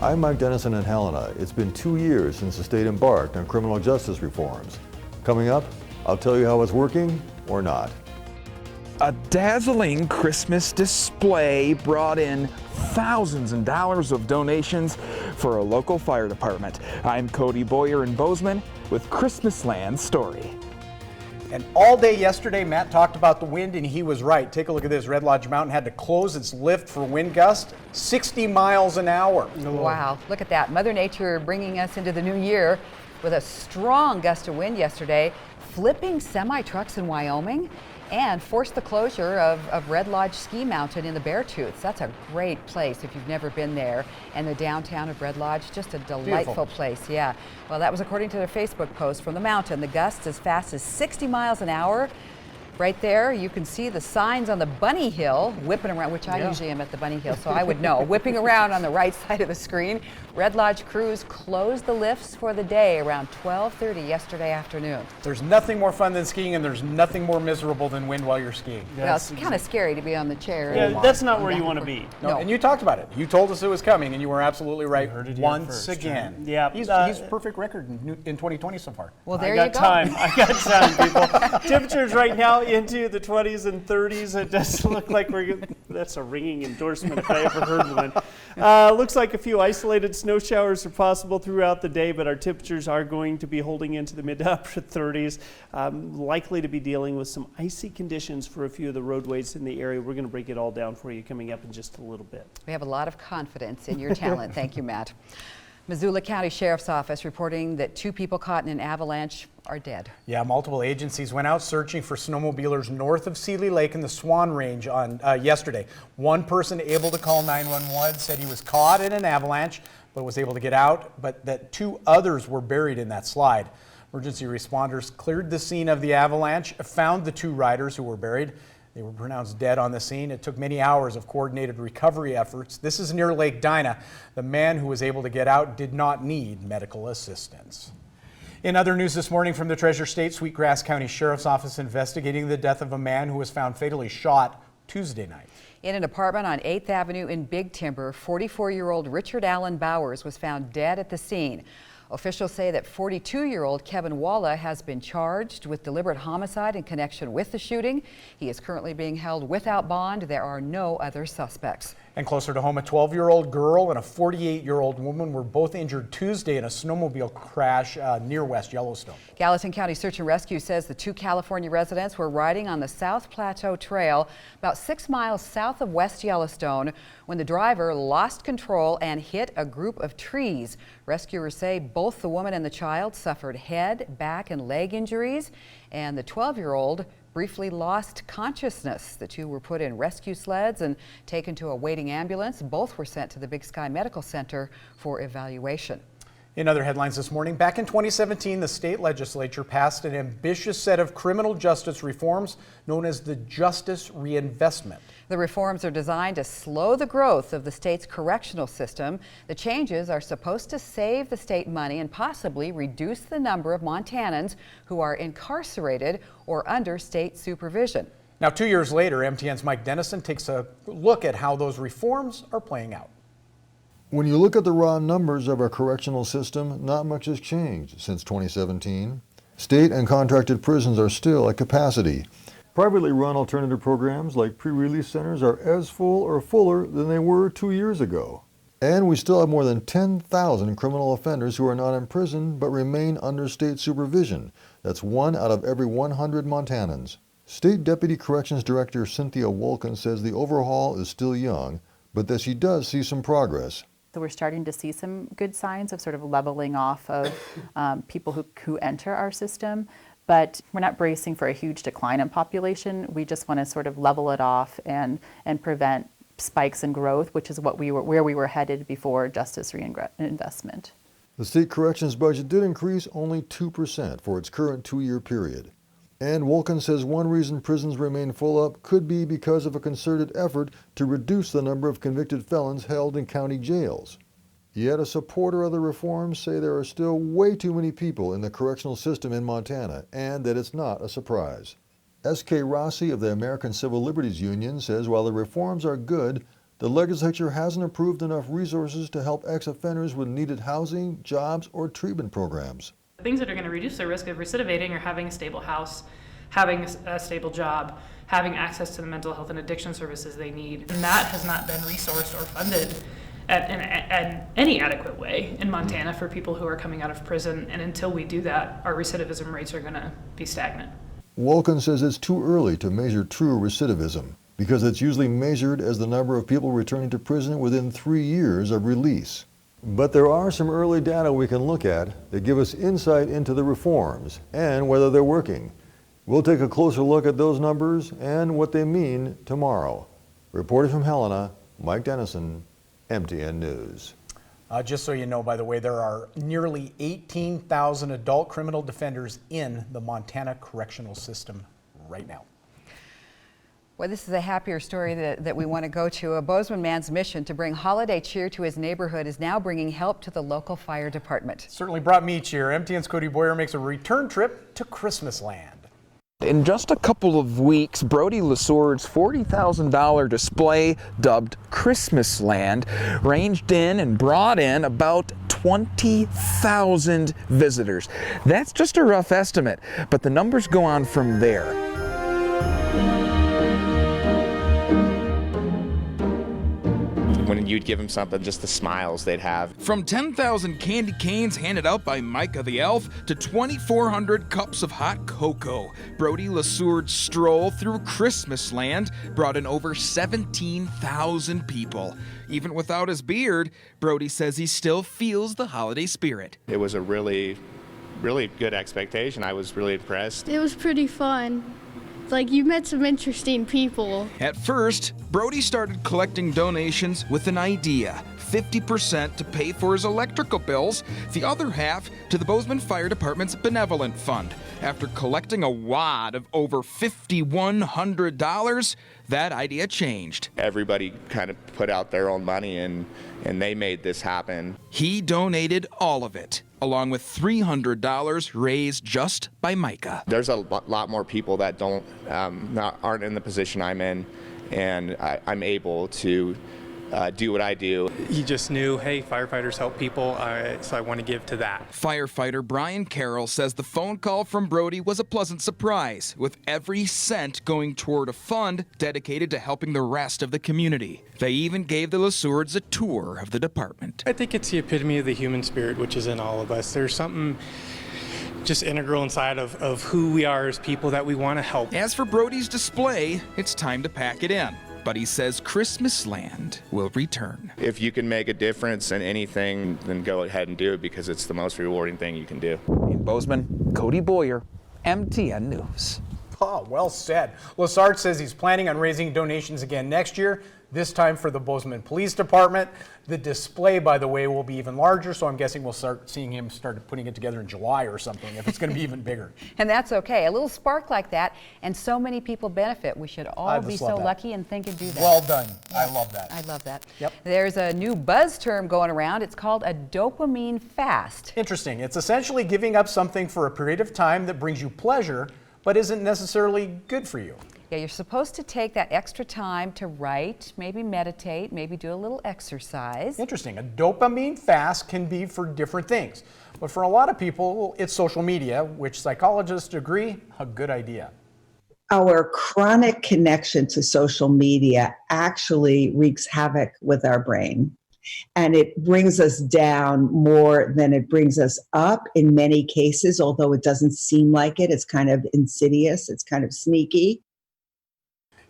I'm Mike Dennison in Helena. It's been 2 years since the state embarked on criminal justice reforms. Coming up, I'll tell you how it's working or not. A dazzling Christmas display brought in thousands of dollars of donations for a local fire department. I'm Cody Boyer in Bozeman with Christmasland story. And all day yesterday, Matt talked about the wind, and he was right. Take a look at this. Red Lodge Mountain had to close its lift for wind gust, 60 miles an hour. Wow, look at that. Mother Nature bringing us into the new year with a strong gust of wind yesterday, flipping semi-trucks in Wyoming, and forced the closure of Red Lodge Ski Mountain in the Beartooth. That's a great place if you've never been there. And the downtown of Red Lodge, just a delightful place, yeah. Well, that was according to their Facebook post from the mountain. The gusts as fast as 60 miles an hour. Right there, you can see the signs on the Bunny Hill whipping around, which I usually am at the Bunny Hill, so I would know. Whipping around on the right side of the screen. Red Lodge crews closed the lifts for the day around 12:30 yesterday afternoon. There's nothing more fun than skiing, and there's nothing more miserable than wind while you're skiing. Well, it's kind of scary to be on the chair. Yeah, that's not where you want to be. No, and you talked about it. You told us it was coming, and you were absolutely right once first, again. Yeah, he's perfect record in 2020 so far. Well, there you go. I got time, people. Temperatures right now into the 20s and 30s. It does look like that's a ringing endorsement if I ever heard one. Looks like a few isolated snow showers are possible throughout the day, but our temperatures are going to be holding into the mid to upper 30s. Likely to be dealing with some icy conditions for a few of the roadways in the area. We're going to break it all down for you coming up in just a little bit. We have a lot of confidence in your talent. Thank you, Matt. Missoula County Sheriff's Office reporting that 2 people caught in an avalanche are dead. Yeah, multiple agencies went out searching for snowmobilers north of Seeley Lake in the Swan Range on yesterday. One person able to call 911 said he was caught in an avalanche but was able to get out, but that 2 others were buried in that slide. Emergency responders cleared the scene of the avalanche, found the 2 riders who were buried. They were pronounced dead on the scene. It took many hours of coordinated recovery efforts. This is near Lake Dinah. The man who was able to get out did not need medical assistance. In other news this morning from the Treasure State, Sweetgrass County Sheriff's Office investigating the death of a man who was found fatally shot Tuesday night. In an apartment on 8th Avenue in Big Timber, 44-year-old Richard Allen Bowers was found dead at the scene. Officials say that 42-year-old Kevin Walla has been charged with deliberate homicide in connection with the shooting. He is currently being held without bond. There are no other suspects. And closer to home, a 12-year-old girl and a 48-year-old woman were both injured Tuesday in a snowmobile crash near West Yellowstone. Gallatin County Search and Rescue says the 2 California residents were riding on the South Plateau Trail about 6 miles south of West Yellowstone when the driver lost control and hit a group of trees. Rescuers say both the woman and the child suffered head, back, and leg injuries, and the 12-year-old briefly lost consciousness. The 2 were put in rescue sleds and taken to a waiting ambulance. Both were sent to the Big Sky Medical Center for evaluation. In other headlines this morning, back in 2017, the state legislature passed an ambitious set of criminal justice reforms known as the Justice Reinvestment. The reforms are designed to slow the growth of the state's correctional system. The changes are supposed to save the state money and possibly reduce the number of Montanans who are incarcerated or under state supervision. Now, 2 years later, MTN's Mike Dennison takes a look at how those reforms are playing out. When you look at the raw numbers of our correctional system, not much has changed since 2017. State and contracted prisons are still at capacity. Privately run alternative programs like pre-release centers are as full or fuller than they were 2 years ago. And we still have more than 10,000 criminal offenders who are not in prison but remain under state supervision. That's 1 out of every 100 Montanans. State Deputy Corrections Director Cynthia Wolkin says the overhaul is still young, but that she does see some progress. So we're starting to see some good signs of sort of leveling off of people who enter our system, but we're not bracing for a huge decline in population. We just want to sort of level it off and prevent spikes in growth, which is where we were headed before justice reinvestment. The state corrections budget did increase only 2% for its current 2-year period. And Wolkin says one reason prisons remain full up could be because of a concerted effort to reduce the number of convicted felons held in county jails. Yet a supporter of the reforms say there are still way too many people in the correctional system in Montana, and that it's not a surprise. S.K. Rossi of the American Civil Liberties Union says while the reforms are good, the legislature hasn't approved enough resources to help ex-offenders with needed housing, jobs, or treatment programs. Things that are going to reduce their risk of recidivating are having a stable house, having a stable job, having access to the mental health and addiction services they need. And that has not been resourced or funded in any adequate way in Montana for people who are coming out of prison. And until we do that, our recidivism rates are going to be stagnant. Wolken says it's too early to measure true recidivism because it's usually measured as the number of people returning to prison within 3 years of release. But there are some early data we can look at that give us insight into the reforms and whether they're working. We'll take a closer look at those numbers and what they mean tomorrow. Reporting from Helena, Mike Dennison, MTN News. Just so you know, by the way, there are nearly 18,000 adult criminal defenders in the Montana correctional system right now. Well, this is a happier story that we want to go to. A Bozeman man's mission to bring holiday cheer to his neighborhood is now bringing help to the local fire department. Certainly brought me cheer. MTN's Cody Boyer makes a return trip to Christmasland. In just a couple of weeks, Brody Lesourd's $40,000 display, dubbed Christmasland, ranged in and brought in about 20,000 visitors. That's just a rough estimate, but the numbers go on from there. When you'd give them something, just the smiles they'd have. From 10,000 candy canes handed out by Micah the Elf to 2,400 cups of hot cocoa, Brody Lesourd's stroll through Christmasland brought in over 17,000 people. Even without his beard, Brody says he still feels the holiday spirit. It was a really good expectation. I was really impressed. It was pretty fun. Like, you met some interesting people. At first, Brody started collecting donations with an idea. 50% to pay for his electrical bills, the other half to the Bozeman Fire Department's Benevolent Fund. After collecting a wad of over $5,100, that idea changed. Everybody kind of put out their own money and they made this happen. He donated all of it, along with $300 raised just by Micah. There's a lot more people that aren't in the position I'm in, and I'm able to do what I do. He just knew, hey, firefighters help people, so I want to give to that. Firefighter Brian Carroll says the phone call from Brody was a pleasant surprise, with every cent going toward a fund dedicated to helping the rest of the community. They even gave the Lesourds a tour of the department. I think it's the epitome of the human spirit, which is in all of us. There's something just integral inside of who we are as people that we want to help. As for Brody's display, it's time to pack it in. But he says Christmasland will return. If you can make a difference in anything, then go ahead and do it because it's the most rewarding thing you can do. In Bozeman, Cody Boyer, MTN News. Oh, well said. Lesard says he's planning on raising donations again next year, this time for the Bozeman Police Department. The display, by the way, will be even larger, so I'm guessing we'll start seeing him start putting it together in July or something, if it's going to be even bigger. And that's okay. A little spark like that, and so many people benefit. We should all be so lucky and think and do that. Well done. I love that. I love that. Yep. There's a new buzz term going around. It's called a dopamine fast. Interesting. It's essentially giving up something for a period of time that brings you pleasure, but isn't necessarily good for you. Yeah, you're supposed to take that extra time to write, maybe meditate, maybe do a little exercise. Interesting. A dopamine fast can be for different things. But for a lot of people, it's social media, which psychologists agree, a good idea. Our chronic connection to social media actually wreaks havoc with our brain. And it brings us down more than it brings us up in many cases, although it doesn't seem like it. It's kind of insidious. It's kind of sneaky.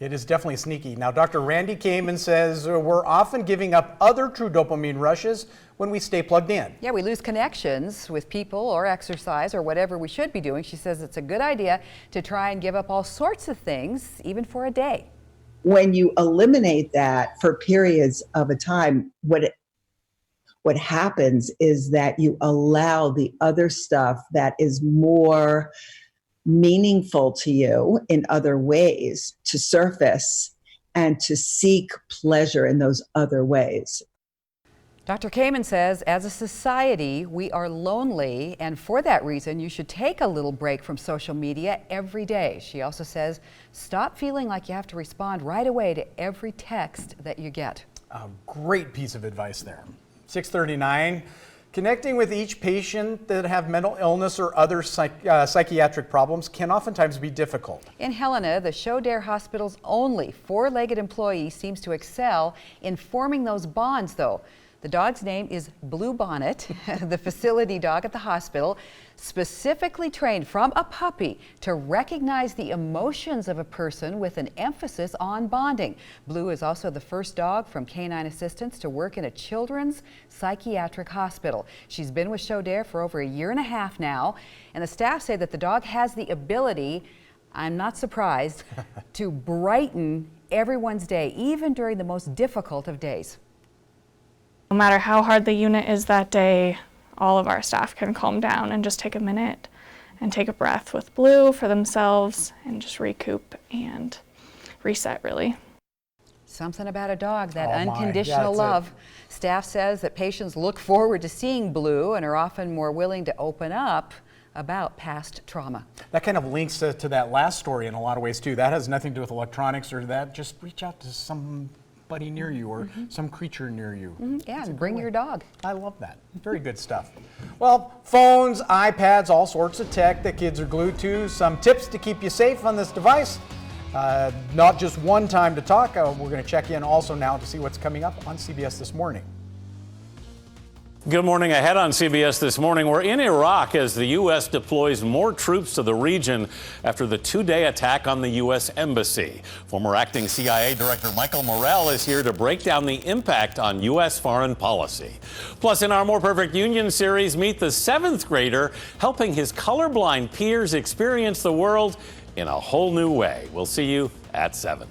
It is definitely sneaky. Now, Dr. Randy Kamen says we're often giving up other true dopamine rushes when we stay plugged in. Yeah, we lose connections with people or exercise or whatever we should be doing. She says it's a good idea to try and give up all sorts of things, even for a day. When you eliminate that for periods of a time, what happens is that you allow the other stuff that is more meaningful to you in other ways to surface and to seek pleasure in those other ways. Dr. Kamen says, as a society, we are lonely, and for that reason, you should take a little break from social media every day. She also says, stop feeling like you have to respond right away to every text that you get. A great piece of advice there. 6:39. Connecting with each patient that have mental illness or other psychiatric problems can oftentimes be difficult. In Helena, the Show Dare Hospital's only four-legged employee seems to excel in forming those bonds, though. The dog's name is Blue Bonnet, the facility dog at the hospital, specifically trained from a puppy to recognize the emotions of a person with an emphasis on bonding. Blue is also the first dog from Canine Assistance to work in a children's psychiatric hospital. She's been with Show Dare for over a year and a half now, and the staff say that the dog has the ability, I'm not surprised, to brighten everyone's day, even during the most difficult of days. No matter how hard the unit is that day, all of our staff can calm down and just take a minute and take a breath with Blue for themselves and just recoup and reset, really. Something about a dog, that Oh my, unconditional that's love. Staff says that patients look forward to seeing Blue and are often more willing to open up about past trauma. That kind of links to that last story in a lot of ways too. That has nothing to do with electronics or that. Just reach out to somebody near you or some creature near you. Yeah, and bring your dog. I love that. Very good stuff. Well, phones, iPads, all sorts of tech that kids are glued to. Some tips to keep you safe on this device. Not just one time to talk. We're going to check in also now to see what's coming up on CBS This Morning. Good morning. Ahead on CBS This Morning, we're in Iraq as the U.S. deploys more troops to the region after the two-day attack on the U.S. Embassy. Former acting CIA Director Michael Morrell is here to break down the impact on U.S. foreign policy. Plus, in our More Perfect Union series, meet the seventh grader helping his colorblind peers experience the world in a whole new way. We'll see you at 7.